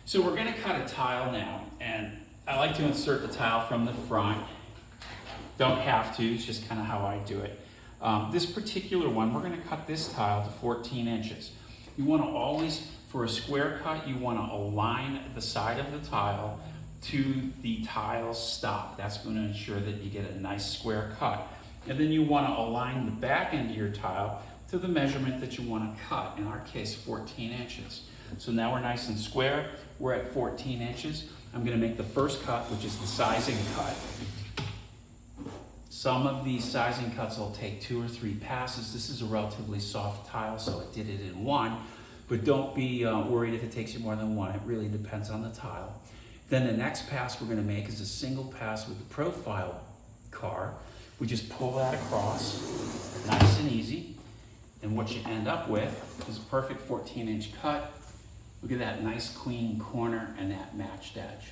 So we're going to cut a tile now, and I like to insert the tile from the front. Don't have to, it's just kind of how I do it. This particular one, we're going to cut this tile to 14 inches. You want to always, for a square cut, you want to align the side of the tile to the tile stop. That's going to ensure that you get a nice square cut. And then you want to align the back end of your tile to the measurement that you want to cut, in our case 14 inches. So now we're nice and square, we're at 14 inches. I'm going to make the first cut, which is the sizing cut. Some of these sizing cuts will take 2 or 3 passes. This is a relatively soft tile, so I did it in one, but don't be worried if it takes you more than one. It really depends on the tile. Then the next pass we're going to make is a single pass with the profile car. We just pull that across, nice and easy. And what you end up with is a perfect 14-inch cut. Look at that nice clean corner and that matched edge.